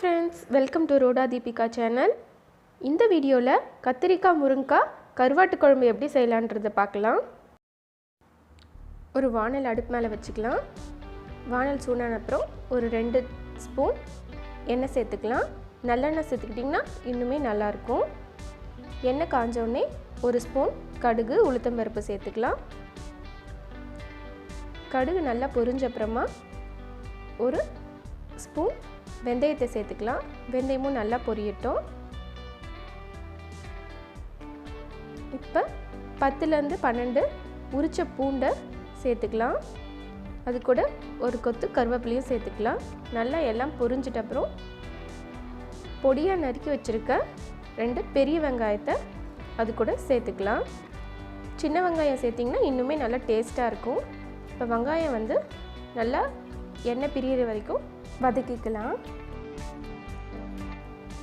friends, welcome to Roda Deepika channel. இந்த வீடியோல கத்திரிக்காய் முருங்கக்காய் கருவாட்டு குழம்பு எப்படி செய்யலாம்ன்றதை பார்க்கலாம். ஒரு வாணல் அடுப்பு மேல வச்சுக்கலாம். வாணல் சூடான அப்புறம் ஒரு 2 ஸ்பூன் எண்ணெய் சேர்த்துக்கலாம். நல்லெண்ணெய் சேர்த்துக்கிட்டிங்கன்னா இன்னுமே நல்லா இருக்கும். எண்ணெய் காஞ்ச உடனே ஒரு ஸ்பூன் கடுகு உளுத்தம் பருப்பு சேர்த்துக்கலாம். கடுகு நல்லா பொரிஞ்ச அப்புறமா ஒரு ஸ்பூன் வெந்தயத்தை சேர்த்துக்கலாம். வெந்தயமும் நல்லா பொரியட்டும். இப்போ 10லேருந்து 12 உரிச்ச பூண்டை சேர்த்துக்கலாம். அது கூட ஒரு கொத்து கருவேப்பிலையும் சேர்த்துக்கலாம். நல்லா எல்லாம் பொரிஞ்சிட்ட அப்புறம் பொடியாக நறுக்கி வச்சுருக்க 2 பெரிய வெங்காயத்தை அது கூட சேர்த்துக்கலாம். சின்ன வெங்காயம் சேர்த்திங்கன்னா இன்னுமே நல்லா டேஸ்ட்டாக இருக்கும். இப்போ வெங்காயம் நல்லா எண்ணெய் பிரியிற வரைக்கும் வதக்கிக்கலாம்.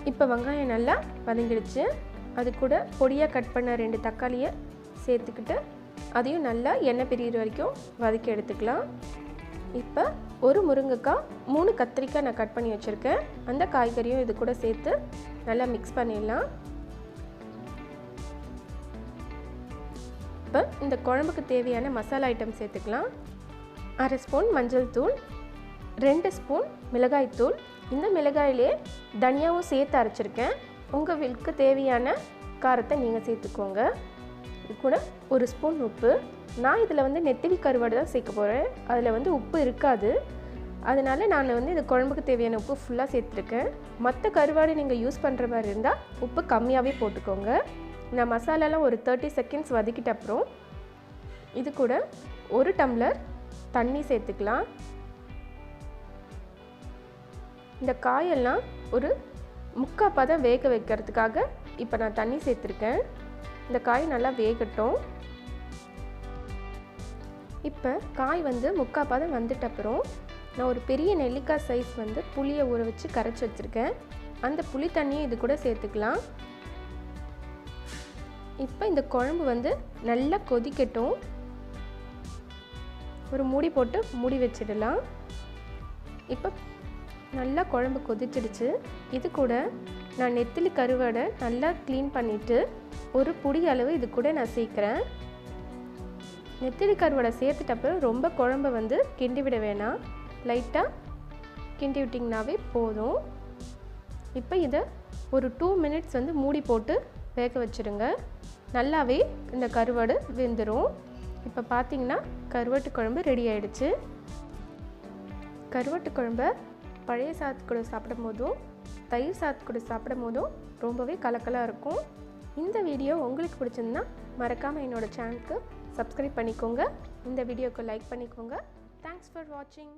இப்போ வெங்காயம் நல்லா வதங்கிடுச்சு. அது கூட பொடியாக கட் பண்ண 2 தக்காளியை சேர்த்துக்கிட்டு அதையும் நல்லா எண்ணெய் பிரியிற வரைக்கும் வதக்கி எடுத்துக்கலாம். இப்போ ஒரு முருங்கைக்காய் 3 கத்திரிக்காய் நான் கட் பண்ணி வச்சுருக்கேன். அந்த காய்கறியும் இது கூட சேர்த்து நல்லா மிக்ஸ் பண்ணிடலாம். இப்போ இந்த குழம்புக்கு தேவையான மசாலா ஐட்டம் சேர்த்துக்கலாம். 1/2 ஸ்பூன் மஞ்சள் தூள், 2 ஸ்பூன் மிளகாய் தூள். இந்த மிளகாயிலே தனியாவும் சேர்த்து அரைச்சிருக்கேன். உங்களுக்கு தேவையான காரத்தை நீங்கள் சேர்த்துக்கோங்க. இது கூட ஒரு ஸ்பூன் உப்பு. நான் இதில் நெத்திலி கருவாடு தான் சேர்க்க போகிறேன். அதில் உப்பு இருக்காது. அதனால் நான் இது குழம்புக்கு தேவையான உப்பு ஃபுல்லாக சேர்த்துருக்கேன். மற்ற கருவாடு நீங்கள் யூஸ் பண்ணுற மாதிரி இருந்தால் உப்பு கம்மியாகவே போட்டுக்கோங்க. நான் மசாலாலாம் ஒரு 30 செகண்ட்ஸ் வதக்கிட்ட அப்புறம் இது கூட 1 டம்ளர் தண்ணி சேர்த்துக்கலாம். இந்த காயெல்லாம் ஒரு 3/4 பதம் வேக வைக்கிறதுக்காக இப்போ நான் தண்ணி சேர்த்துருக்கேன். இந்த காய் நல்லா வேகட்டும். இப்போ காய் 3/4 பதம் வந்துட்ட அப்புறம் நான் ஒரு பெரிய நெல்லிக்காய் சைஸ் புளியை ஊற வச்சு கரைச்சி வச்சுருக்கேன். அந்த புளி தண்ணியை இது கூட சேர்த்துக்கலாம். இப்போ இந்த குழம்பு நல்லா கொதிக்கட்டும். ஒரு மூடி போட்டு மூடி வச்சிடலாம். இப்போ நல்லா குழம்பு கொதிச்சிடுச்சு. இது கூட நான் நெத்திலி கருவாடை நல்லா க்ளீன் பண்ணிவிட்டு ஒரு புடி அளவு இது கூட நான் சேர்க்குறேன். நெத்திலி கருவாடை சேர்த்துட்ட அப்புறம் ரொம்ப குழம்பை கிண்டி விட வேணாம். லைட்டாக கிண்டி விட்டிங்கனாவே போதும். இப்போ இதை ஒரு 2 மினிட்ஸ் மூடி போட்டு வேக வச்சுருங்க. நல்லாவே இந்த கருவாடு வெந்துடும். இப்போ பார்த்தீங்கன்னா கருவாட்டு குழம்பு ரெடி ஆகிடுச்சு. கருவாட்டு குழம்பை பழைய சாதத்து கூட சாப்பிடும் போதும் தயிர் சாதத்து கூட சாப்பிடும் போதும் ரொம்பவே கலக்கலாக இருக்கும். இந்த வீடியோ உங்களுக்கு பிடிச்சிருந்தா மறக்காமல் என்னோடய சேனலுக்கு சப்ஸ்கிரைப் பண்ணிக்கோங்க. இந்த வீடியோக்கு லைக் பண்ணிக்கோங்க. தேங்க்ஸ் ஃபார் வாட்சிங்.